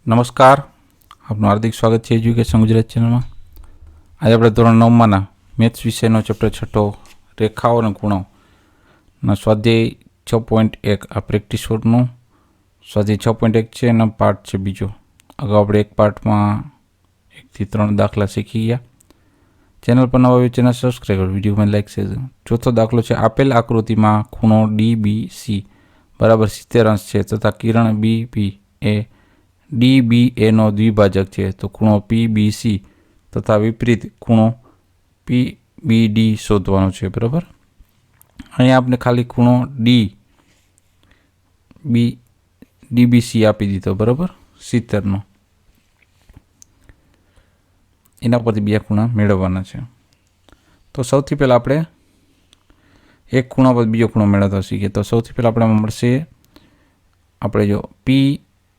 નમસ્કાર, આપનું હાર્દિક સ્વાગત છે એજ્યુકેશન ગુજરાત ચેનલમાં. આજે આપણે ધોરણ 9માના મેથ્સ વિષયનો ચેપ્ટર 6 રેખાઓ અને ખૂણાઓના સ્વાધ્યાય 6.1 આ પ્રેક્ટિસ વર્કનું સ્વાધ્યાય 6.1 છે એનો પાર્ટ છે બીજો. અગાઉ આપણે એક પાર્ટમાં 1 થી 3 દાખલા શીખી ગયા. ચેનલ પર નવા હોય ચેનલ સબસ્ક્રાઈબ કરો, વિડીયોમાં લાઈક શેર. ચોથો દાખલો છે, આપેલ આકૃતિમાં ખૂણો DBC બરાબર 70 છે તથા કિરણ BP એ DBA નો દ્વિભાજક છે, તો ખૂણો PBC તથા વિપરીત ખૂણો PBD શોધવાનો છે. બરાબર, અહીંયા આપણે ખાલી ખૂણો DBC આપી દીધો, બરાબર 70નો. એના પરથી બે ખૂણા મેળવવાના છે. તો સૌથી પહેલાં આપણે એક ખૂણા પર બીજો ખૂણો મેળવતા શીખીએ. તો સૌથી પહેલાં આપણે મળશે, આપણે જો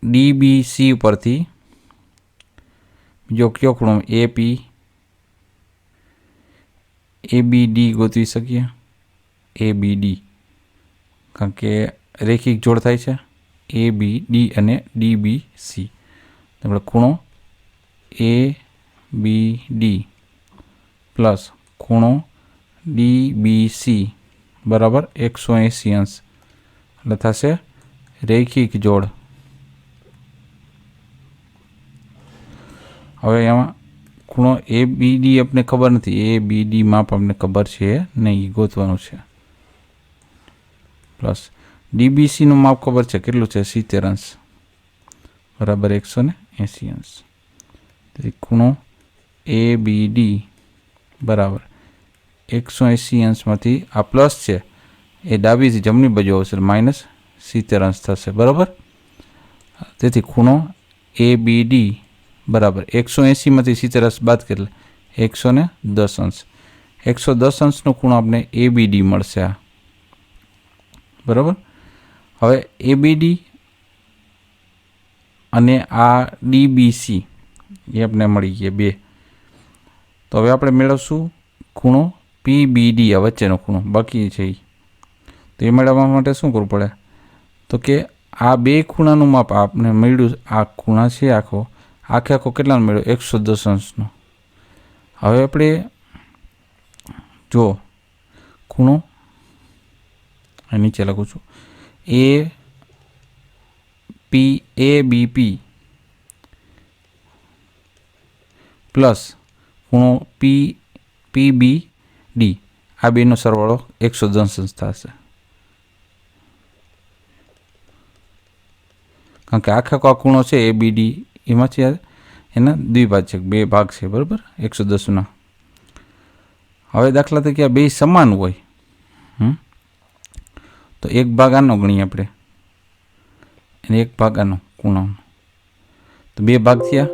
DBC ઉપરથી બીજો કયો ખૂણો ABD ગોતવી શકીએ. ABD, કારણ કે રેખિક જોડ થાય છે ABD અને DBC. આપણે ખૂણો ABD પ્લસ ખૂણો DBC બરાબર 180 અંશ એટલે થશે રેખિક જોડ. હવે એમાં ખૂણો ABD આપણે ખબર નથી, ABD માપ આપણે ખબર છે નહીં, ગોતવાનું છે. પ્લસ DBCનું માપ ખબર છે કેટલું છે, 70 અંશ બરાબર 180 અંશ. તેથી ખૂણો ABD બરાબર 180 અંશમાંથી આ પ્લસ છે એ ડાબીથી જમણી બાજુ આવશે, માઇનસ 70 અંશ થશે. બરાબર, તેથી ખૂણો ABD બરાબર 180માંથી 70 અંશ બાદ કરે 110 અંશ. 110 અંશનો ખૂણો આપણે ABD મળશે આ. બરાબર, હવે ABD અને આ DBC એ આપણે મળી ગયા બે. તો હવે આપણે મેળવશું ખૂણો PBD, આ વચ્ચેનો ખૂણો બાકી છે. તો એ મેળવવા માટે શું કરવું પડે, તો કે આ બે ખૂણાનું માપ આપણે મળ્યું, આ ખૂણા છે આખો કેટલાનો મળ્યો 110 અંશનો. હવે આપણે જો ખૂણો નીચે લખું છું ABP પ્લસ ખૂણો PBD, આ બેનો સરવાળો 110 અંશ થશે. કારણ કે આખો ખૂણો છે ABD એમાંથી એના દ્વિભાજક બે ભાગ છે, બરાબર 110ના. હવે દાખલા તરીકે આ બે સમાન હોય તો એક ભાગ આનો ગણીએ આપણે અને એક ભાગ આનો ખૂણાનો, તો બે ભાગ થયા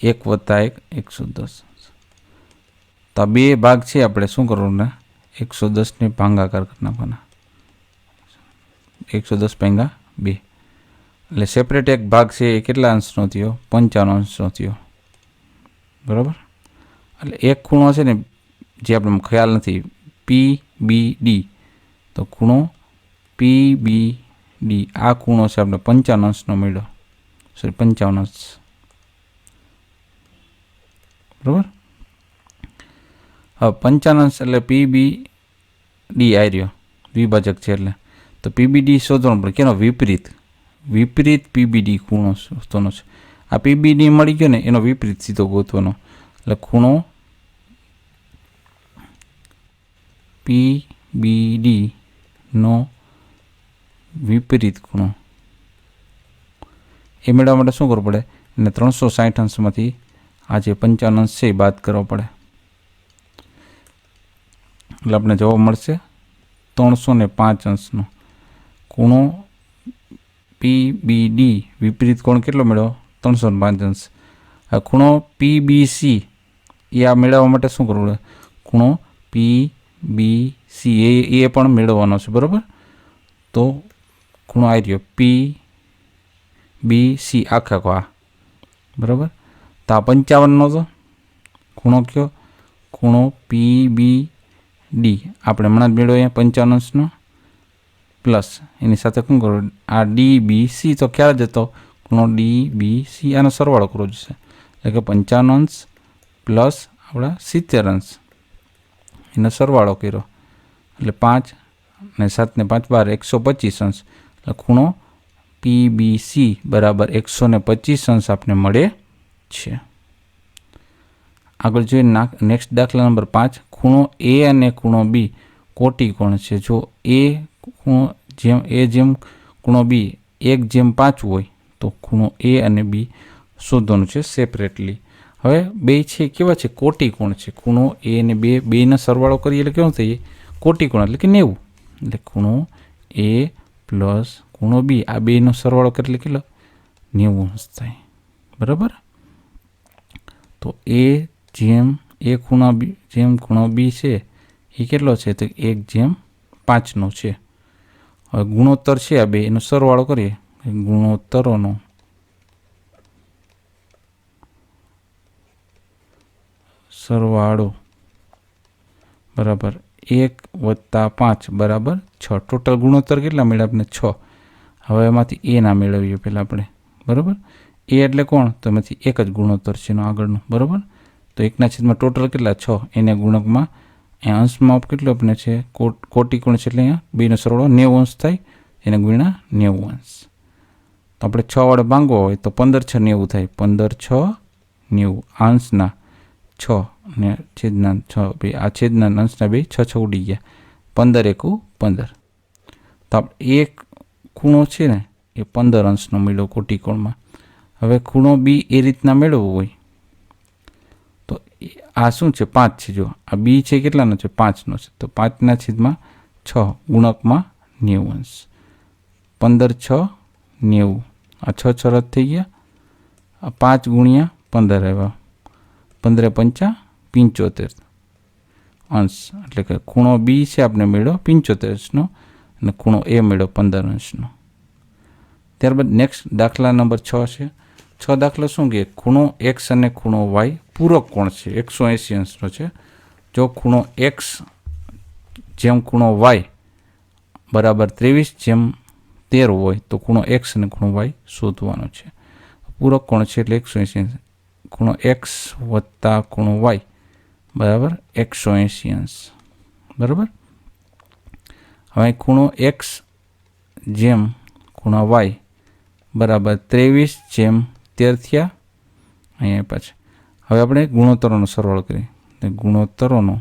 1 વત્તા 1 110. તો આ બે ભાગ છે, આપણે શું કરવું ને 110ને ભાગાકાર કરી નાખવાના, 110 ભાગ્યા 2 એટલે સેપરેટ એક ભાગ છે એ કેટલા અંશનો થયો 55 અંશનો થયો. બરાબર, એટલે એક ખૂણો છે ને જે આપણે ખ્યાલ નથી PBD, તો ખૂણો PBD આ ખૂણો છે આપણે 55 અંશનો મળ્યો, 55 અંશ. બરાબર, હવે 55 અંશ એટલે PBD આ રહ્યો દ્વિભાજક છે, એટલે તો PBD શોધવાનું પડે કેનો વિપરીત PBD ખૂણો શોધવાનો છે. આ PBD મળી ગયો ને એનો વિપરીત સીધો ગોતવાનો, એટલે ખૂણો PBD નો વિપરીત ખૂણો એ મેળવવા માટે શું કરવું પડે, એને 360 અંશમાંથી આ જે 55 અંશ છે એ બાદ કરવો પડે, એટલે આપણે જવાબ મળશે 305 અંશનો. ખૂણો PBD વિપરીત કોણ કેટલો મેળવ્યો 305 અંશ. આ ખૂણો PBC એ આ મેળવવા માટે શું કરવું પડે, ખૂણો PBC એ પણ મેળવવાનો છે. બરાબર, તો ખૂણો આવી રહ્યો PBC આખો આ. બરાબર, તો આ 55નો તો ખૂણો કયો, ખૂણો PBD આપણે હમણાં જ મેળવ્યો અહીંયા 55 અંશનો પ્લસ એની સાથે શું કરવું, આ DBC તો ખ્યાલ જ હતો, ખૂણો DBC આનો સરવાળો કરવો જોઈશે, એટલે કે 55 અંશ પ્લસ આપણા 70 અંશ એનો સરવાળો કર્યો એટલે 5 ને 7 ને 5 12 125 અંશ, એટલે ખૂણો PBC બરાબર 125 અંશ આપને મળે છે. આગળ જોઈએ નેક્સ્ટ દાખલા નંબર 5. ખૂણો A અને ખૂણો B કોટી કોણ છે. જો જેમ ખૂણો B 1/5 હોય તો ખૂણો A અને B શોધવાનું છે સેપરેટલી. હવે બે છે કેવા છે, કોટી કોણ છે. ખૂણો A અને બેનો સરવાળો કરીએ એટલે કેવું થઈએ, કોટી કોણ એટલે કે 90. એટલે ખૂણો A પ્લસ ખૂણો B આ બેનો સરવાળો એટલે કેટલો, 90 અંશ થાય. બરાબર. તો ખૂણો B છે એ કેટલો છે, તો 1/5 છે. હવે ગુણોત્તર છે આ બે, એનો સરવાળો કરીએ, ગુણોત્તરોનો સરવાળો બરાબર 1+5 બરાબર 6. ટોટલ ગુણોત્તર કેટલા મળ્યા આપણે, 6. હવે એમાંથી એ ના મેળવીએ પહેલાં આપણે. બરાબર. એ એટલે કોણ, તો એમાંથી એક જ ગુણોત્તર છે એનો આગળનો. બરાબર. તો 1/6 ટોટલ કેટલા, 6. એને ગુણકમાં અહીંયા અંશમાં કેટલો આપણે છે, કોટી કોણ છે એટલે અહીંયા બેનો સરવાળો 90 અંશ થાય, એને ગુણ્યા 90 અંશ. તો આપણે 6 વડે ભાંગવો હોય તો 15×6 90 થાય. 15×6 90 અંશના 6 ને છેદના 6 બે, આ છેદના અંશના બે 6 ઉડી ગયા, 15×1 = 15. તો આપણે એક ખૂણો છે ને એ 15 અંશનો મળ્યો કોટી કોણમાં. હવે ખૂણો B એ રીતના મેળવવો હોય તો આ શું છે, 5 છે. જો આ B છે કેટલાનો છે, 5નો છે. તો 5/6 ગુણકમાં 90 અંશ. 15×6 90, આ 6 રદ થઈ ગયા, આ 5 × 15 આવ્યા, 15×5 = 75 અંશ. એટલે કે ખૂણો B છે આપણે મેળવ્યો 75 અંશનો અને ખૂણો A મેળવ્યો 15 અંશનો. ત્યારબાદ નેક્સ્ટ દાખલા નંબર 6 છે. 6 દાખલો શું કહે, ખૂણો X અને ખૂણો Y પૂરક કોણ છે, 180 અંશનો છે. જો ખૂણો X જેમ ખૂણો Y બરાબર 23/13 હોય તો ખૂણો X અને ખૂણો Y શોધવાનો છે. પૂરક કોણ છે એટલે 180. ખૂણો X વત્તા ખૂણો Y બરાબર 180 અંશ. બરાબર. હવે ખૂણો X જેમ ખૂણો Y બરાબર 23/13 થયા. અહીંયા પાછા હવે આપણે ગુણોત્તરોનો સરવાળો કરીએ. ગુણોત્તરોનો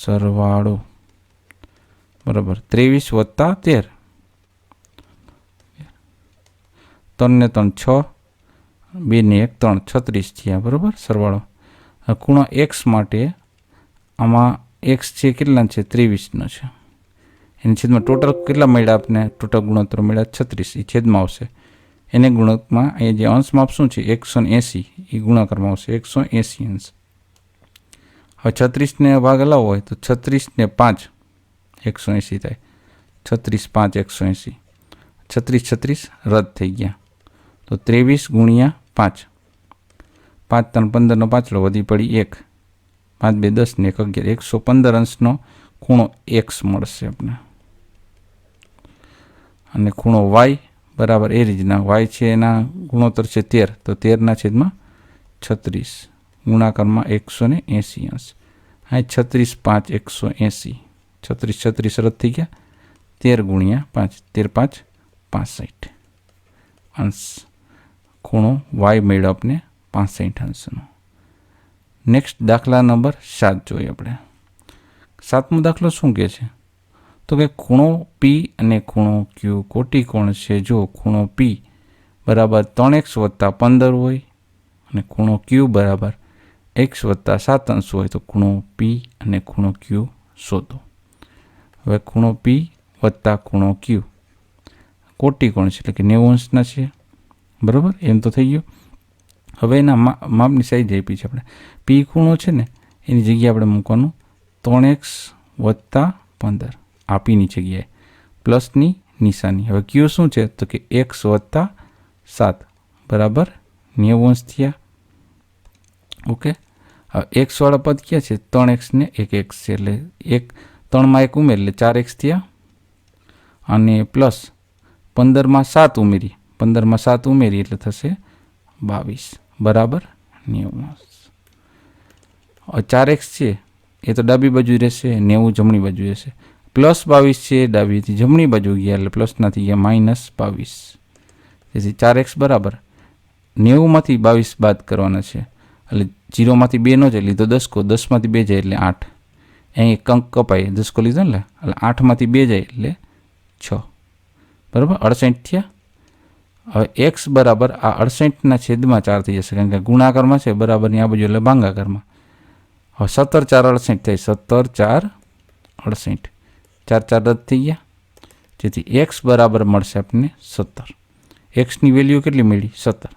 સરવાળો બરાબર 23 + 13, 3 ને 3 6, 2 ને 1 3, 36 થયા. બરાબર. સરવાળો ખૂણો X માટે આમાં X છે કેટલા છે, 23નો છે. એની છેદમાં ટોટલ કેટલા મળ્યા આપને, ટોટલ ગુણોત્તર મળ્યા 36, એ છેદમાં આવશે. એને ગુણકમાં એ જે અંશમાં શું છે 180, એ ગુણાકારમાં આવશે 180 અંશ. હવે 36ને ભાગ હલાવવો હોય તો 36 ને 5 180 થાય. 36 5 180, 36 36 રદ થઈ ગયા. તો 23 × 5, 5 3 15 5 વધી પડી 1, 5 2 10 ને 1 11, 115 અંશનો ખૂણો X મળશે આપણે. અને ખૂણો Y બરાબર એ રીતના, Y છે એના ગુણોત્તર છે 13, તો 13/36 ગુણાકારમાં 180 અંશ. હા 36 5 180, 36 36 રદ થઈ ગયા, 13 × 5 13 5 65 અંશ. ખૂણો Y મળ્યો આપણે 65 અંશનો. નેક્સ્ટ દાખલા નંબર 7 જોઈએ આપણે. 7મો દાખલો શું કહે છે, તો કે ખૂણો P અને ખૂણો Q કોટી કોણ છે. જો ખૂણો P બરાબર 3x + 15 હોય અને ખૂણો Q બરાબર x + 7 અંશ હોય તો ખૂણો P અને ખૂણો Q શોધો. હવે ખૂણો P વત્તા ખૂણો Q કોટી કોણ છે એટલે કે 90 અંશના છે. બરાબર. એમ તો થઈ ગયું. હવે એના માપની સાઈઝ આપી છે આપણે. P ખૂણો છે ને એની જગ્યાએ આપણે મૂકવાનું 3x + 15 આ Pની જગ્યાએ, પ્લસની નિશાની. હવે Q શું છે તો કે x + 7 બરાબર 90 અંશ થયા. ઓકે. હવે એક્સવાળા પદ ક્યાં છે? 3x ને 1x છે, એટલે 3માં 1 ઉમેર એટલે 4x થયા, અને પ્લસ 15માં 7 ઉમેરી, 15માં 7 ઉમેરી એટલે થશે 22 બરાબર 90. 4x છે એ તો ડાબી બાજુ રહેશે, 90 જમણી બાજુ રહેશે. પ્લસ 22 છે ડાબીથી જમણી બાજુ ગયા એટલે પ્લસના થઈ ગયા -22. તેથી 4x બરાબર 90માંથી 22 બાદ કરવાના છે, એટલે 0માંથી 2 ન જાય લીધો 10 કો, 10માંથી 2 જાય એટલે 8. અહીં એક અંક કપાય, 10 કો લીધો ને, એટલે 8માંથી 2 જાય એટલે 6 બરાબર 68 થયા. હવે x બરાબર આ 68ના છેદમાં 4 થઈ જશે, કારણ કે ગુણાકારમાં છે બરાબરની આ બાજુ એટલે ભાંગાકારમાં. હવે 17 4 68 થાય, 17 4 68, 4 4 રદ થઈ ગયા, જેથી x બરાબર મળશે આપણને 17. એક્સની વેલ્યુ કેટલી મળી? 17.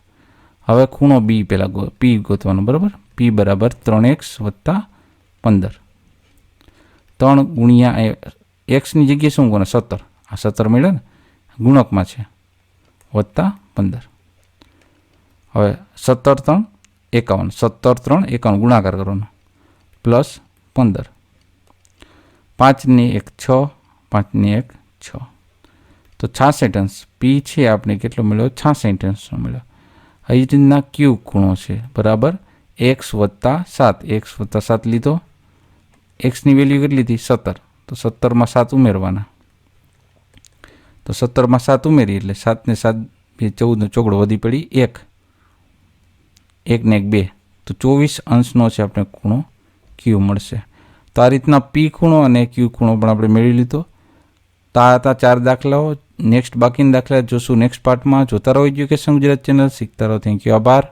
હવે ખૂણો બી પહેલાં પી ગોતવાનો બરાબર. પી બરાબર 3x વત્તા 15. 3 ગુણ્યા એક્સની જગ્યાએ શું કોને? 17. આ 17 મળ્યો ને, ગુણકમાં છે, વત્તા 15. હવે 17 3 51, 17 3 51 ગુણાકાર કરવાનો, પ્લસ 15. 5 ને 1 6, 5 ને 1 6, તો 66 અંશ. પી છે આપણે કેટલો મળ્યો? 66 અંશનો મળ્યો. એ રીતના ક્યુ ખૂણો છે બરાબર x વત્તા 7. x વત્તા 7 લીધો, એક્સની વેલ્યુ કેટલી હતી? 17, તો 17માં 7 ઉમેરવાના, તો 17માં 7 ઉમેરી એટલે 7 ને 7 14નો ચોગડો વધી પડી 1, 1 ને 1 2, તો 24 અંશનો છે આપણે ખૂણો ક્યુ મળશે. તો આ રીતના પી ખૂણો અને ક્યુ ખૂણો પણ આપણે મેળવી લીધો. તો આ હતા 4 દાખલાઓ. નેક્સ્ટ બાકીના દાખલા જોશું નેક્સ્ટ પાર્ટમાં. જોતા રહો એજ્યુકેશન ગુજરાત ચેનલ, શીખતા રહો. થેન્ક યુ, આભાર.